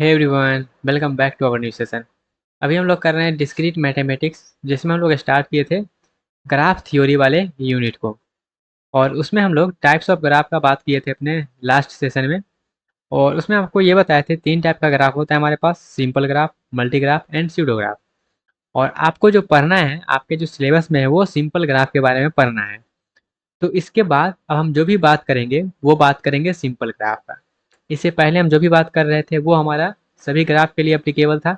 Hey everyone, welcome back to our new session. अभी हम लोग कर रहे हैं डिस्क्रीट मैथमेटिक्स, जिसमें हम लोग स्टार्ट किए थे ग्राफ थ्योरी वाले यूनिट को। और उसमें हम लोग टाइप्स ऑफ ग्राफ का बात किए थे अपने लास्ट सेशन में। और उसमें आपको ये बताए थे तीन टाइप का ग्राफ होता है हमारे पास: simple graph, multi graph and pseudo graph. और आपको जो पढ़ना है आपके जो सिलेबस में है वो सिंपल ग्राफ के बारे में पढ़ना है। तो इसके बाद अब हम जो भी बात करेंगे वो बात करेंगे सिंपल ग्राफ का। इससे पहले हम जो भी बात कर रहे थे वो हमारा सभी ग्राफ के लिए एप्लीकेबल था।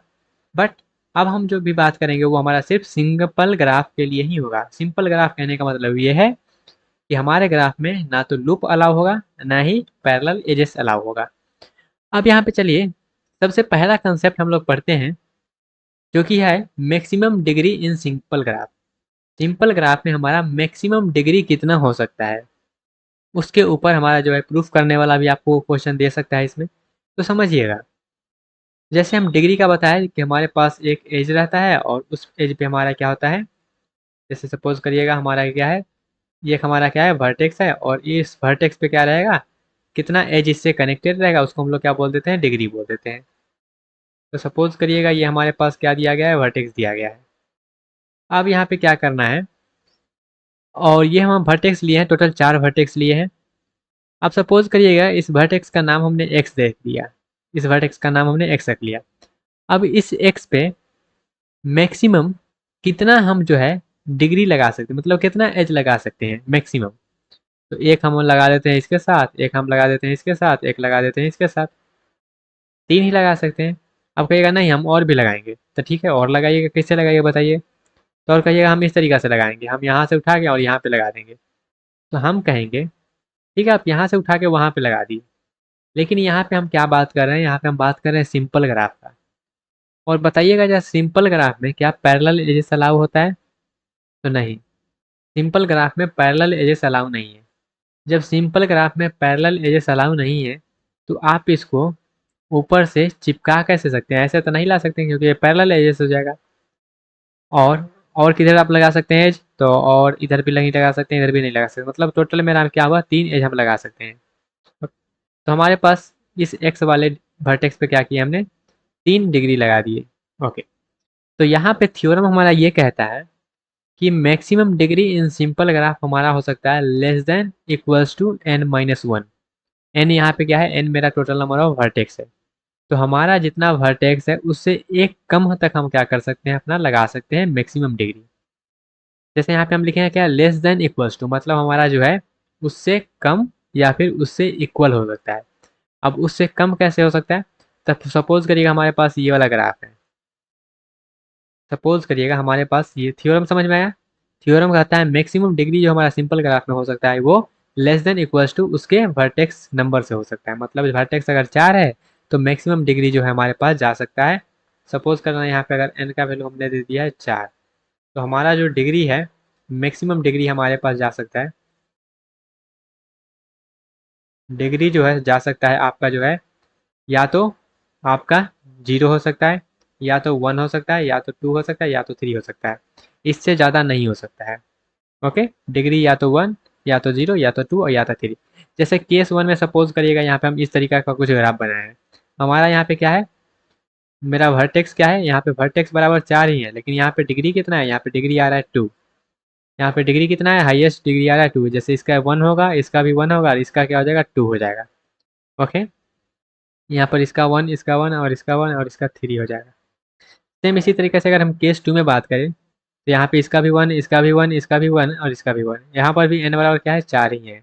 बट अब हम जो भी बात करेंगे वो हमारा सिर्फ सिंपल ग्राफ के लिए ही होगा। सिंपल ग्राफ कहने का मतलब ये है कि हमारे ग्राफ में ना तो लूप अलाउ होगा, ना ही पैरेलल एजेस अलाउ होगा। अब यहाँ पे चलिए सबसे पहला कंसेप्ट हम लोग पढ़ते हैं, जो कि है maximum degree in simple graph. Simple graph में हमारा मैक्सिमम डिग्री कितना हो सकता है, उसके ऊपर हमारा जो है प्रूफ करने वाला भी आपको क्वेश्चन दे सकता है इसमें। तो समझिएगा, जैसे हम डिग्री का बताया कि हमारे पास एक एज रहता है और उस एज पे हमारा क्या होता है। जैसे सपोज करिएगा हमारा क्या है, ये एक हमारा क्या है वर्टेक्स है, और इस वर्टेक्स पे क्या रहेगा, कितना एज इससे कनेक्टेड रहेगा, उसको हम लोग क्या बोल देते हैं, डिग्री बोल देते हैं। तो सपोज करिएगा ये हमारे पास क्या दिया गया है, वर्टेक्स दिया गया है। अब यहाँ पे क्या करना है, और ये हम वर्टेक्स लिए हैं, टोटल 4 वर्टेक्स लिए हैं। अब सपोज करिएगा इस वर्टेक्स का नाम हमने एक्स दे दिया, इस वर्टेक्स का नाम हमने एक्स रख लिया। अब इस एक्स पे मैक्सिमम कितना हम जो है डिग्री लगा सकते हैं, मतलब कितना एज लगा सकते हैं मैक्सिमम। तो एक हम लगा देते हैं इसके साथ, एक हम लगा देते हैं इसके साथ, एक लगा देते हैं इसके साथ, 3 ही लगा सकते हैं। अब कहिएगा नहीं हम और भी लगाएंगे, तो ठीक है और लगाइएगा। कैसे लगाइएगा बताइए। तो और कहिएगा हम इस तरीक़ा से लगाएंगे, हम यहाँ से उठा के और यहाँ पे लगा देंगे। तो हम कहेंगे ठीक है आप यहाँ से उठा के वहाँ पे लगा दिए, लेकिन यहाँ पे हम क्या बात कर रहे हैं, यहाँ पे हम बात कर रहे हैं सिंपल ग्राफ का। और बताइएगा जरा सिंपल ग्राफ में क्या पैरेलल एजेस अलाउ होता है? तो नहीं, सिंपल ग्राफ में पैरेलल एजेस अलाउ नहीं है। जब सिंपल ग्राफ में पैरेलल एजेस अलाउ नहीं है तो आप इसको ऊपर से चिपका कैसे सकते हैं, ऐसे तो नहीं ला सकते क्योंकि ये पैरेलल एजेस हो जाएगा। और किधर आप लगा सकते हैं एज, तो और इधर भी नहीं लगा सकते हैं, इधर भी नहीं लगा सकते, मतलब टोटल मेरा क्या हुआ, 3 एज हम लगा सकते हैं। तो हमारे पास इस एक्स वाले वर्टेक्स पे क्या किया हमने, 3 डिग्री लगा दिए। ओके, तो यहाँ पे थ्योरम हमारा ये कहता है कि maximum degree in simple graph हमारा हो सकता है less than equals to n-1। n यहाँ पे क्या है, n मेरा टोटल नंबर ऑफ वर्टेक्स है। तो हमारा जितना वर्टेक्स है उससे एक कम तक हम क्या कर सकते हैं, अपना लगा सकते हैं मैक्सिमम डिग्री। जैसे यहाँ पे हम लिखे हैं क्या, लेस देन इक्वल्स टू, मतलब हमारा जो है उससे कम या फिर उससे इक्वल हो सकता है। अब उससे कम कैसे हो सकता है, तब सपोज करिएगा हमारे पास ये वाला ग्राफ है। सपोज करिएगा हमारे पास ये थ्योरम समझ में आया। थ्योरम कहता है मैक्सिमम डिग्री जो हमारा सिंपल ग्राफ में हो सकता है वो लेस देन इक्वल्स टू उसके वर्टेक्स नंबर से हो सकता है। मतलब वर्टेक्स अगर 4 है तो मैक्सिमम डिग्री जो है हमारे पास जा सकता है। सपोज करना यहाँ पे अगर n का वैल्यू हमने दे दिया है 4, तो हमारा जो डिग्री है, मैक्सिमम डिग्री हमारे पास जा सकता है, डिग्री जो है जा सकता है आपका जो है, या तो आपका 0 हो सकता है, या तो 1 हो सकता है, या तो 2 हो सकता है, या तो 3 हो सकता है। इससे ज़्यादा नहीं हो सकता है। ओके, डिग्री या तो 1, या तो 0, या तो 2 और या तो 3। जैसे केस 1 में सपोज करिएगा यहाँ पे हम इस तरीका का कुछ ग्राफ बनाए हैं। हमारा यहाँ पे क्या है, मेरा वर्टेक्स क्या है, यहाँ पे वर्टेक्स बराबर 4 ही है, लेकिन यहाँ पे डिग्री कितना है, यहाँ पे डिग्री आ रहा है 2। यहाँ पे डिग्री कितना है, हाईएस्ट डिग्री आ रहा है 2। जैसे इसका 1 होगा, इसका भी 1 होगा, और इसका क्या हो जाएगा, 2 हो जाएगा। ओके, यहाँ पर इसका 1, इसका 1 और इसका 1 और इसका 3 हो जाएगा। सेम इसी तरीके से अगर हम केस 2 में बात करें तो यहाँ पे इसका भी 1, इसका भी 1, इसका भी 1 और इसका भी 1। यहाँ पर भी n बराबर क्या है, 4 ही है।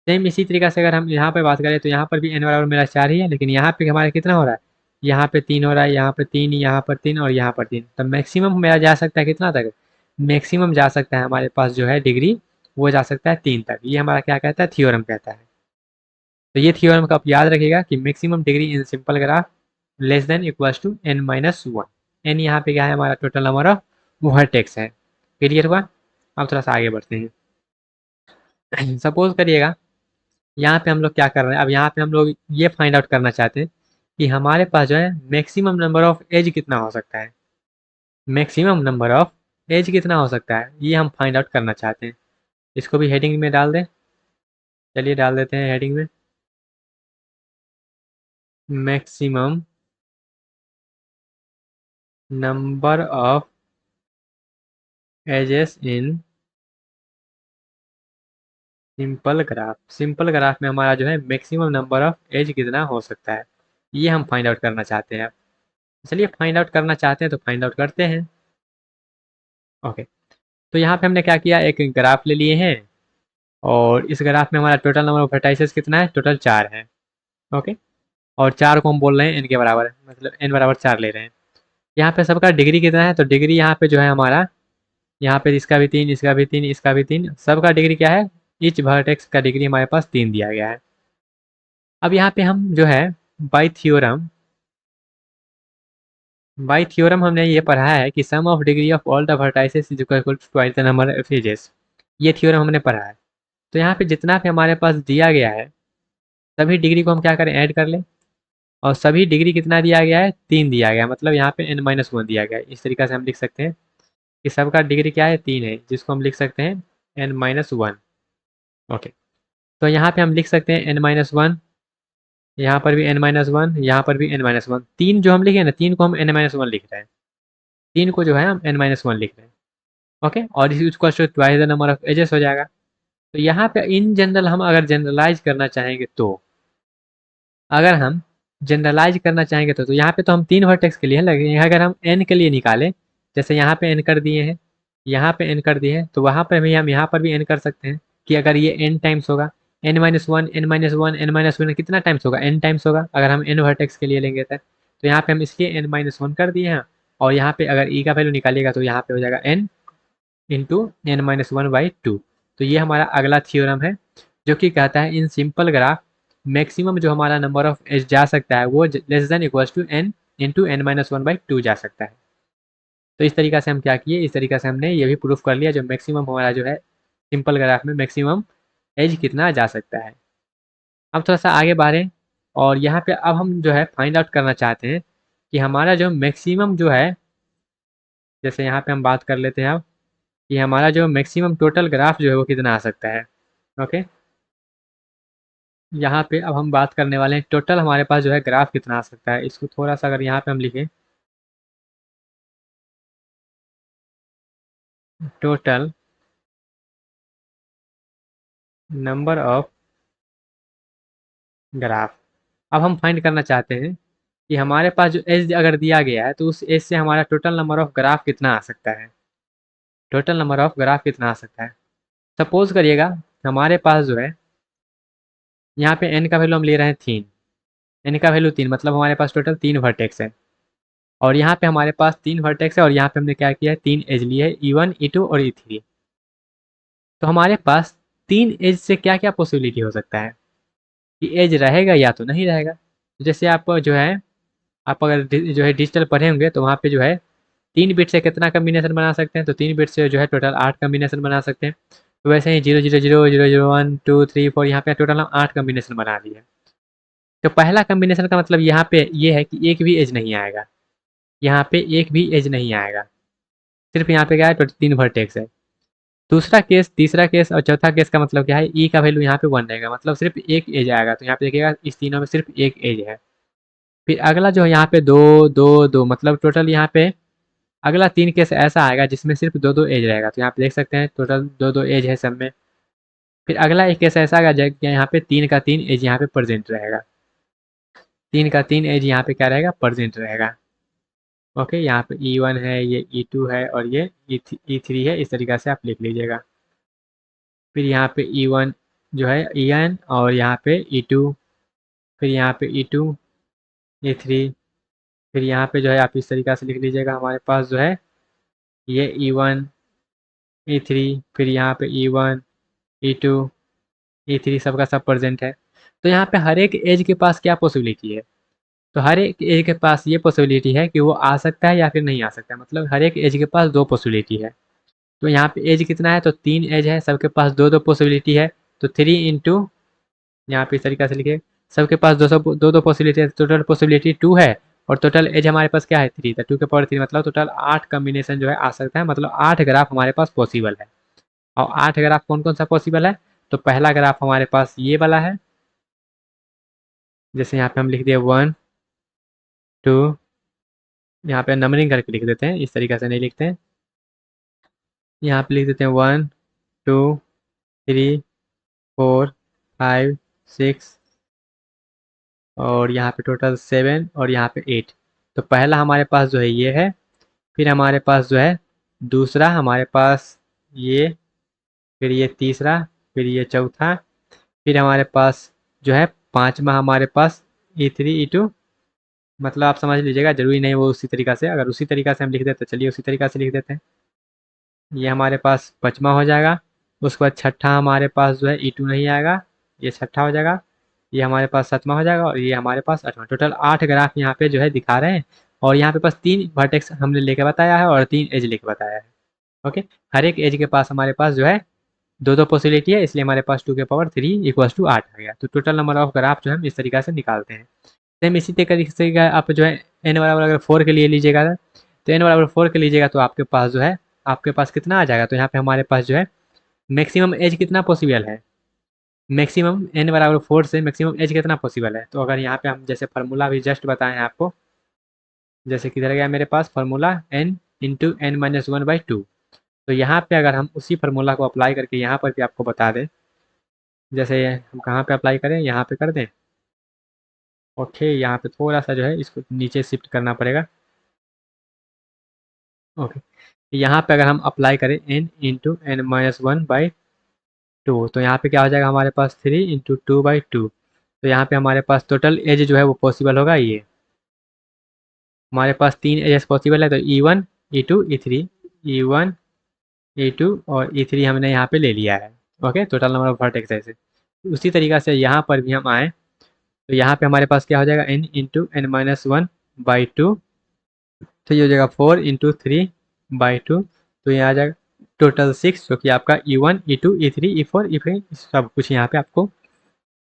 सेम इसी तरीके से अगर हम यहाँ पे बात करें तो यहाँ पर भी n बराबर मेरा 4 ही है, लेकिन यहाँ पे हमारा कितना हो रहा है, यहाँ पे 3 हो रहा है, यहाँ पर 3, यहाँ पर 3 और यहाँ पर 3। तो मैक्सिमम मेरा जा सकता है कितना तक, मैक्सिमम जा सकता है हमारे पास जो है डिग्री, वो जा सकता है 3 तक। ये हमारा क्या कहता है, थ्योरम कहता है। तो ये थ्योरम का आप याद रखिएगा कि maximum degree in simple graph less than equals to n-1। n यहाँ पे क्या है, हमारा टोटल नंबर ऑफ वर्टेक्स है। क्लियर हुआ। अब थोड़ा सा आगे बढ़ते हैं। सपोज करिएगा यहाँ पे हम लोग क्या कर रहे हैं, अब यहाँ पे हम लोग ये फाइंड आउट करना चाहते हैं कि हमारे पास जो है मैक्सिमम नंबर ऑफ एज कितना हो सकता है। मैक्सिमम नंबर ऑफ एज कितना हो सकता है ये हम फाइंड आउट करना चाहते हैं। इसको भी हेडिंग में डाल दें, चलिए डाल देते हैं हेडिंग में, maximum number of edges in simple graph में हमारा जो है मैक्सिमम नंबर ऑफ एज कितना हो सकता है, ये हम फाइंड आउट करना चाहते हैं। चलिए फाइंड आउट करना चाहते हैं तो फाइंड आउट करते हैं। ओके, तो यहाँ पे हमने क्या किया, एक ग्राफ ले लिए हैं और इस ग्राफ में हमारा टोटल नंबर ऑफ वर्टाइसेस कितना है, टोटल 4 है। ओके, और 4 को हम बोल रहे हैं एन के बराबर है, मतलब एन बराबर 4 ले रहे हैं। यहाँ पे सबका डिग्री कितना है, तो डिग्री यहाँ पे जो है हमारा, यहाँ पे इसका भी 3, इसका भी 3, इसका भी 3, सबका डिग्री क्या है, ईच वर्टेक्स का डिग्री हमारे पास 3 दिया गया है। अब यहाँ पे हम जो है बाय थ्योरम हमने ये पढ़ा है कि sum of degree of all the vertices is equal to twice the number of edges, ये थ्योरम हमने पढ़ा है। तो यहाँ पे जितना भी हमारे पास दिया गया है सभी डिग्री को हम क्या करें, ऐड कर लें। और सभी डिग्री कितना दिया गया है, 3 दिया गया है, मतलब यहाँ पे n-1 दिया गया है। इस तरीके से हम लिख सकते हैं कि सबका डिग्री क्या है, 3 है, जिसको हम लिख सकते हैं n-1। ओके, तो यहाँ पे हम लिख सकते हैं n-1, यहाँ पर भी n-1, यहाँ पर भी n-1। 3 जो हम लिखे ना, 3 को हम n-1 लिख रहे हैं, 3 को जो है हम n-1 लिख रहे हैं। ओके, और इसी उसको twice the number of edges हो जाएगा। तो यहाँ पे इन जनरल हम अगर जनरलाइज करना चाहेंगे तो, अगर हम जनरलाइज करना चाहेंगे तो यहाँ पे तो हम 3 वर्टेक्स के लिए लगे, अगर हम n के लिए निकालें, जैसे यहाँ पे n कर दिए हैं, यहाँ पे n कर दिए हैं, तो वहाँ पर भी हम यहाँ पर भी n कर सकते हैं कि अगर ये n टाइम्स होगा, n-1, n-1, n-1 कितना टाइम्स होगा, n टाइम्स होगा अगर हम n वर्टेक्स के लिए लेंगे तो यहाँ पे हम इसलिए n-1 कर दिए हैं। और यहाँ पे अगर e का वैल्यू निकालिएगा तो यहाँ पे हो जाएगा n इंटू n-1/2। तो ये हमारा अगला थ्योरम है जो कि कहता है इन सिंपल ग्राफ मैक्सिमम जो हमारा नंबर ऑफ एज जा सकता है वो less than equals to n into n-1/2 जा सकता है। तो इस तरीके से हम क्या किए, इस तरीके से हमने ये भी प्रूफ कर लिया जो मैक्सिमम हमारा जो है सिंपल ग्राफ में मैक्सिमम एज कितना जा सकता है। अब थोड़ा सा आगे बढ़ें और यहाँ पे अब हम जो है फाइंड आउट करना चाहते हैं कि हमारा जो मैक्सिमम जो है, जैसे यहाँ पे हम बात कर लेते हैं अब कि हमारा जो मैक्सिमम टोटल ग्राफ जो है वो कितना आ सकता है। ओके, यहाँ पे अब हम बात करने वाले हैं टोटल हमारे पास जो है ग्राफ कितना आ सकता है। इसको थोड़ा सा अगर यहाँ पे हम लिखें, टोटल नंबर ऑफ ग्राफ, अब हम फाइंड करना चाहते हैं कि हमारे पास जो एज अगर दिया गया है तो उस एज से हमारा टोटल नंबर ऑफ ग्राफ कितना आ सकता है, टोटल नंबर ऑफ ग्राफ कितना आ सकता है। सपोज करिएगा हमारे पास जो है यहाँ पे n का वैल्यू हम ले रहे हैं 3, n का वैल्यू 3, मतलब हमारे पास टोटल 3 वर्टेक्स है। और यहाँ पे हमारे पास 3 वर्टेक्स है और यहाँ पे हमने क्या किया है, 3 एज लिए है, E1, E2 और E3। तो हमारे पास 3 एज से क्या क्या पॉसिबिलिटी हो सकता है कि एज रहेगा या तो नहीं रहेगा। जैसे आप जो है, आप अगर जो है डिजिटल पढ़े होंगे तो वहाँ पे जो है 3 बिट से कितना कम्बिनेशन बना सकते हैं, तो 3 बिट से जो है टोटल 8 कम्बिनेशन बना सकते हैं। तो वैसे ही 0 0 0 0 0 1 2 3 4 यहाँ पे टोटल हम 8 कम्बिनेशन बना दिए। तो पहला कम्बिनेशन का मतलब यहाँ पे ये है कि एक भी एज नहीं आएगा, यहाँ पे एक भी एज नहीं आएगा, सिर्फ यहाँ पे क्या है, टोटल 3 वर्टेक्स है। दूसरा केस, तीसरा केस और चौथा केस का मतलब क्या है, ई का वैल्यू यहाँ पे 1 रहेगा, मतलब सिर्फ एक एज आएगा। तो यहाँ पे देखिएगा इस तीनों में सिर्फ एक एज है। फिर अगला जो है यहाँ पे 2 2 2, मतलब टोटल यहाँ पे अगला 3 केस ऐसा आएगा जिसमें सिर्फ 2 2 एज रहेगा। तो यहाँ पे देख सकते हैं टोटल 2 2 एज है सब में। फिर अगला एक केस ऐसा आएगा जब यहाँ पे 3 का 3 एज यहाँ पे प्रेजेंट रहेगा, 3 का 3 एज यहाँ पे क्या रहेगा, प्रेजेंट रहेगा। ओके, यहाँ पे E1 है, ये E2 है और ये E3 है, इस तरीके से आप लिख लीजिएगा। फिर यहाँ पे E1 जो है En और यहाँ पे E2, फिर यहाँ पे E2 E3, फिर यहाँ पे जो है आप इस तरीक़े से लिख लीजिएगा, हमारे पास जो है ये E1 E3, फिर यहाँ पे E1 E2 E3 सबका सब प्रेजेंट है। तो यहाँ पे हर एक एज के पास क्या पॉसिबिलिटी है, तो हर एक एज के पास ये पॉसिबिलिटी है कि वो आ सकता है या फिर नहीं आ सकता है, मतलब हर एक एज के पास 2 पॉसिबिलिटी है। तो यहाँ पे एज कितना है, तो 3 एज है, सबके पास 2 2 पॉसिबिलिटी है। तो 3 इंटू, यहाँ पे इस तरीके से लिखे, सबके पास 2 2 पॉसिबिलिटी है, टोटल पॉसिबिलिटी 2 है और टोटल एज हमारे पास क्या है, 3, तो 2 के पावर 3, मतलब टोटल 8 कॉम्बिनेशन जो है आ सकता है, मतलब 8 ग्राफ हमारे पास पॉसिबल है। और 8 ग्राफ कौन कौन सा पॉसिबल है, तो पहला ग्राफ हमारे पास ये वाला है, जैसे यहाँ पे हम लिख दिए 1 2 यहाँ पे नंबरिंग करके लिख देते हैं, इस तरीके से नहीं लिखते हैं। यहाँ पे लिख देते हैं 1 2 3 4 5 6 और यहाँ पे टोटल 7 और यहाँ पे 8। तो पहला हमारे पास जो है ये है, फिर हमारे पास जो है दूसरा हमारे पास ये, फिर ये तीसरा, फिर ये चौथा, फिर हमारे पास जो है पांचवा हमारे पास E3 E2। मतलब आप समझ लीजिएगा, जरूरी नहीं वो उसी तरीका से, अगर उसी तरीका से हम लिख देते तो चलिए उसी तरीका से लिख देते हैं। ये हमारे पास पांचवा हो जाएगा। उसके बाद छठा हमारे पास जो है E2 नहीं आएगा, ये छठा हो जाएगा। ये हमारे पास सातवां हो जाएगा और ये हमारे पास आठवां। टोटल 8 ग्राफ यहाँ पे जो है दिखा रहे हैं। और यहाँ पे पास 3 वर्टेक्स हमने लेके बताया है और 3 एज लेके बताया है। ओके, हर एक एज के पास हमारे पास जो है दो दो पॉसिबिलिटी है, इसलिए हमारे पास 2 की पावर 3 इक्वल्स टू 8 आ गया। तो टोटल नंबर ऑफ ग्राफ जो है हम इस तरीके से निकालते हैं। सेम इसी तरीके से आप जो है n बराबर अगर 4 के लिए लीजिएगा, तो n बराबर 4 के लीजिएगा तो आपके पास जो है आपके पास कितना आ जाएगा। तो यहाँ पे हमारे पास जो है मैक्सिमम एज कितना पॉसिबल है, मैक्सिमम n बराबर 4 से मैक्सिमम एज कितना पॉसिबल है। तो अगर यहाँ पे हम जैसे फार्मूला भी जस्ट बताएं आपको, जैसे किधर गया मेरे पास formula n into n minus 1/2। तो यहाँ पे अगर हम उसी फार्मूला को अप्लाई करके यहाँ पर भी आपको बता दें, जैसे हम कहाँ पे अप्लाई करें, यहाँ पे कर दें। ओके, यहाँ पे थोड़ा सा जो है इसको नीचे शिफ्ट करना पड़ेगा। ओके, यहाँ पे अगर हम अप्लाई करें n इंटू एन माइनस 1/2, तो यहाँ पे क्या हो जाएगा हमारे पास 3 इंटू 2/2। तो यहाँ पे हमारे पास टोटल एज जो है वो पॉसिबल होगा। ये हमारे पास 3 एजेस पॉसिबल है, तो E1 E2 E3, E1 E2 और E3 हमने यहाँ पे ले लिया है। Okay, total number of vertex ऐसे। उसी तरीका से यहाँ पर भी हम आए, तो यहाँ पे हमारे पास क्या हो जाएगा n इंटू एन माइनस 1/2। तो ये हो जाएगा 4 इंटू 3/2। तो ये आ जाएगा टोटल 6, जो कि आपका E1 E2 E3 E4 E5 सब कुछ यहाँ पे आपको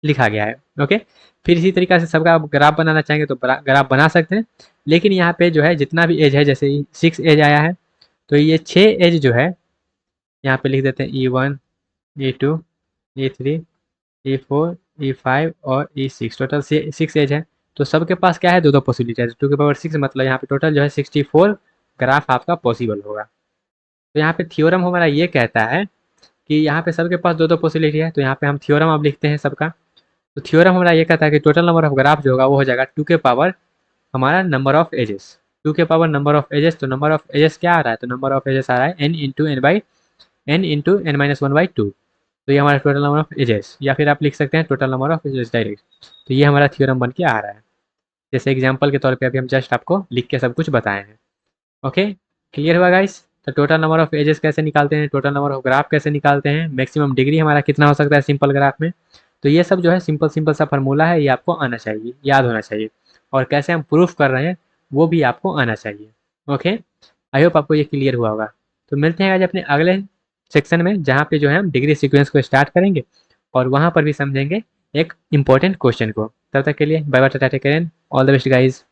लिखा गया है। ओके, फिर इसी तरीका से सबका आप ग्राफ बनाना चाहेंगे तो ग्राफ बना सकते हैं। लेकिन यहाँ पे जो है जितना भी एज है, जैसे 6 एज आया है, तो ये 6 एज जो है यहाँ पे लिख देते हैं E1 E2 E3 E4 E5 और E6। टोटल 6 एज है। तो सबके पास क्या है, दो दो पॉसिबिलिटी है। 2 की पावर 6 मतलब यहाँ पे टोटल जो है 64 ग्राफ आपका पॉसिबल होगा। तो यहाँ पे थ्योरम हमारा ये कहता है कि यहाँ पे सबके पास दो दो पॉसिबिलिटी है। तो यहाँ पे हम थ्योरम अब लिखते हैं सबका। तो थ्योरम हमारा ये कहता है कि टोटल नंबर ऑफ ग्राफ जो होगा वो हो जाएगा 2 के पावर हमारा नंबर ऑफ एजेस। 2 के पावर नंबर ऑफ एजेस, तो नंबर ऑफ एजेस क्या आ रहा है, तो नंबर ऑफ एजेस आ रहा है n इंटू एन माइनस 1/2। तो ये हमारा टोटल नंबर ऑफ एजेस, या फिर आप लिख सकते हैं total number of edges direct. तो ये हमारा थ्योरम बन के आ रहा है। जैसे एग्जांपल के तौर पे अभी हम जस्ट आपको लिख के सब कुछ बताए हैं। ओके, क्लियर हुआ गाइस। तो टोटल नंबर ऑफ एजेस कैसे निकालते हैं, टोटल नंबर ऑफ ग्राफ कैसे निकालते हैं, मैक्सिमम डिग्री हमारा कितना हो सकता है सिंपल ग्राफ में। तो ये सब जो है सिंपल सिंपल सा फार्मूला है, ये आपको आना चाहिए, याद होना चाहिए। और कैसे हम प्रूफ कर रहे हैं वो भी आपको आना चाहिए। ओके, आई होप आपको ये क्लियर हुआ होगा। तो मिलते हैं आज अपने अगले सेक्शन में, जहाँ पे जो है हम डिग्री सीक्वेंस को स्टार्ट करेंगे और वहाँ पर भी समझेंगे एक इम्पोर्टेंट क्वेश्चन को। तब तक के लिए bye bye, tata take care, all the best guys.